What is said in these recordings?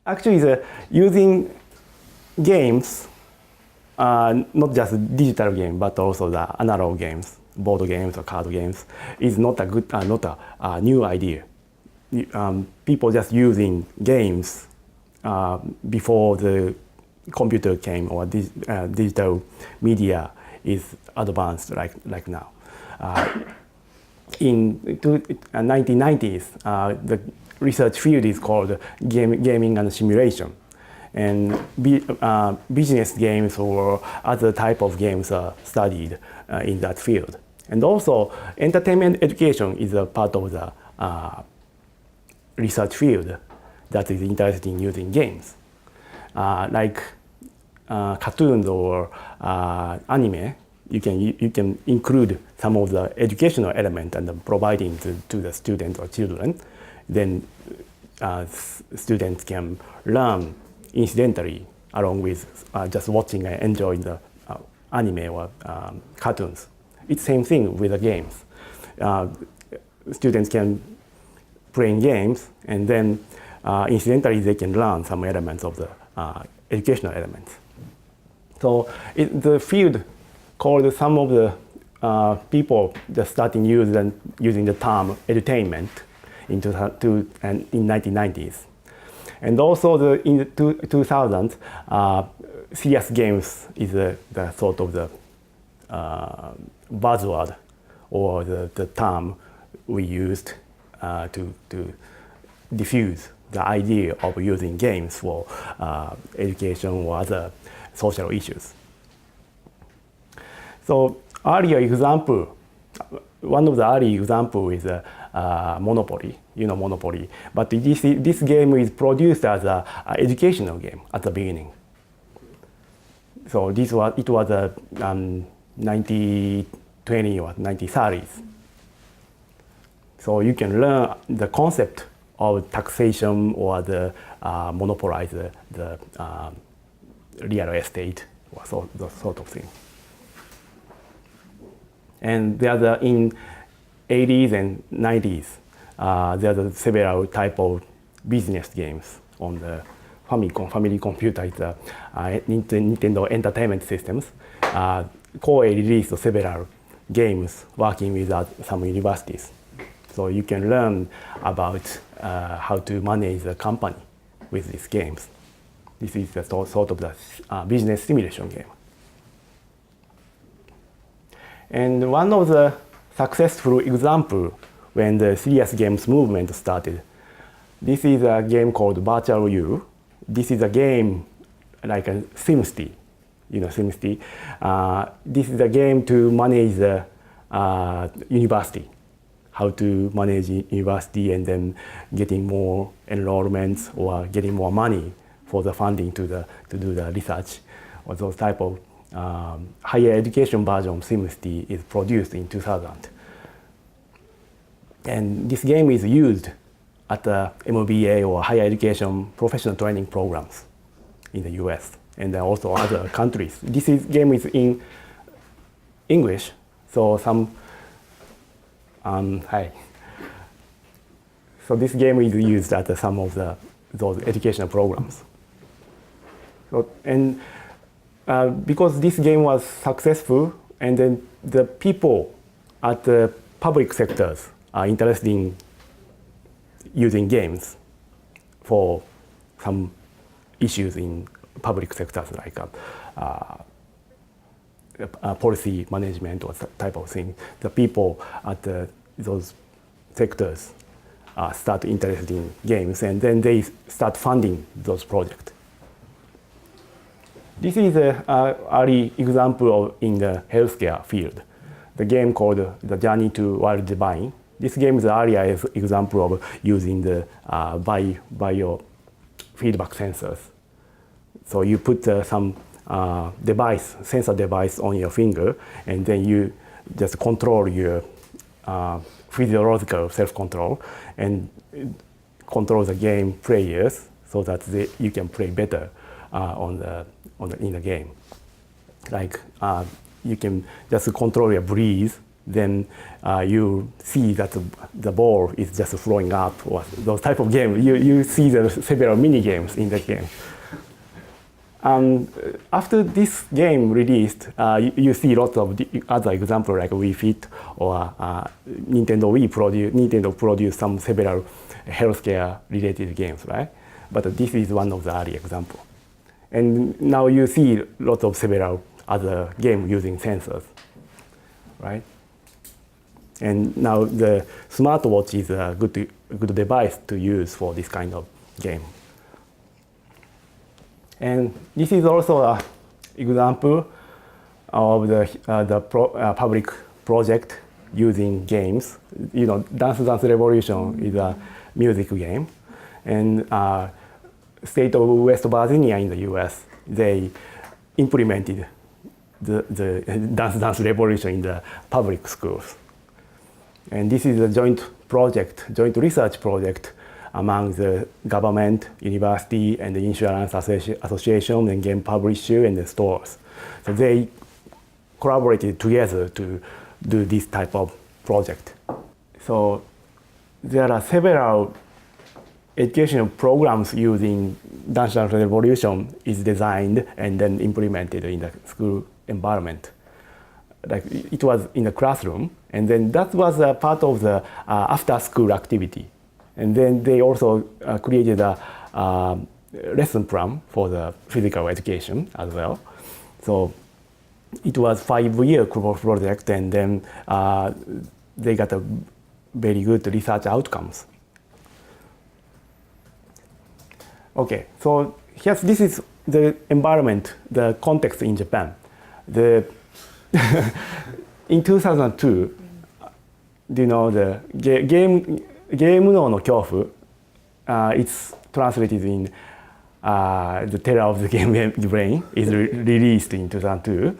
Actually, using games, not just digital game, but also the analog games, board games or card games, is not a new idea. People just using games before the computer came or digital media is advanced like now. In the 1990s, the research field is called gaming and simulation. And business games or other type of games are studied in that field. And also, entertainment education is a part of the research field that is interested in using games. Like cartoons or anime, you can include some of the educational element and providing to the students or children. Then students can learn incidentally along with just watching and enjoying the anime or cartoons. It's the same thing with the games. Students can play games and then incidentally they can learn some elements of the educational elements. So the field called some of the people just starting using the term edutainment in 1990s. And also in the 2000s, serious games is the sort of the buzzword or the term we used to diffuse the idea of using games for education or other social issues. So earlier example, one of the early example is Monopoly, Monopoly. But this game is produced as an educational game at the beginning. So it was a 1920 or 1930s. So you can learn the concept of taxation or the monopolize the real estate or the sort of thing. And there's in 80s and 90s, there's several type of business games on the family computer. It's Nintendo Entertainment Systems. Koei released several games working with some universities. So you can learn about how to manage the company with these games. This is the sort of the business simulation game. And one of the successful example when the serious games movement started, this is a game called Virtual You. This is a game like a SimCity, SimCity. This is a game to manage the university, how to manage university and then getting more enrollments or getting more money for the funding to do the research or those type of higher education version of SimCity is produced in 2000. And this game is used at the MBA or higher education professional training programs in the US and also other countries. This game is in English, so So this game is used at some of those educational programs. So, and because this game was successful, and then the people at the public sectors are interested in using games for some issues in public sectors like policy management or type of thing. The people at those sectors start interested in games, and then they start funding those projects. This is an early example in the healthcare field. The game called The Journey to Wild Divine. This game is an earlier example of using the biofeedback sensors. So you put some sensor device on your finger, and then you just control your physiological self-control and control the game players so that you can play better in the game. Like you can just control your breathe then you see that the ball is just flowing up, or those type of games. You see the several mini games in that game. After this game released, you see lots of other examples like Wii Fit or Nintendo produced some several healthcare related games, right? But this is one of the early examples. And now you see lots of several other games using sensors, right? And now the smartwatch is a good device to use for this kind of game. And this is also an example of the public project using games. You know, Dance Dance Revolution is a music game, and state of West Virginia in the U.S. they implemented the Dance Dance Revolution in the public schools. And this is a joint research project among the government, university, and the insurance association, and game publisher, and the stores. So they collaborated together to do this type of project. So there are several educational programs using Dance Dance Revolution is designed and then implemented in the school environment. Like it was in the classroom, and then that was a part of the after-school activity. And then they also created a lesson plan for the physical education as well. So it was 5-year project, and then they got a very good research outcomes. Okay, so this is the environment, the context in Japan. In 2002, do you know the game ゲーム脳の恐怖 it's translated in The Terror of the Game Brain is released in 2002.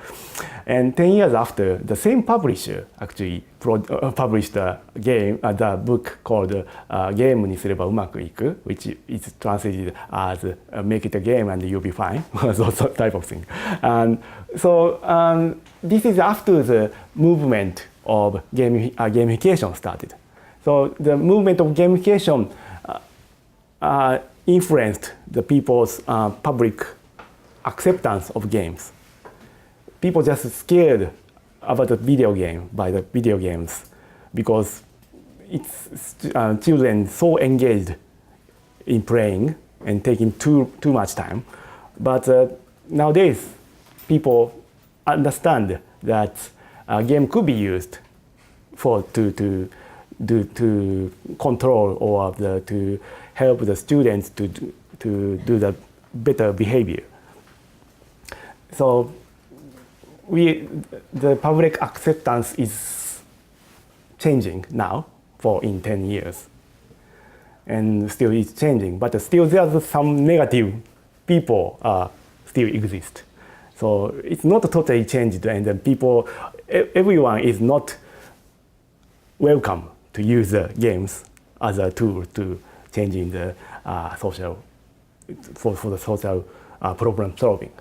And 10 years after, the same publisher actually published a game, the book called ゲームにすればうまくいく, which is translated as make it a game and you'll be fine, those type of thing. And so this is after the movement of gamification started. So the movement of gamification influenced the people's public acceptance of games. People just scared about the video game by the video games because it's children so engaged in playing and taking too much time. But nowadays, people understand that a game could be used to control or to help the students to do the better behavior. So the public acceptance is changing now in 10 years. And still it's changing, but still there's some negative people still exist. So it's not totally changed, and then everyone is not welcome to use the games as a tool to changing the social problem solving.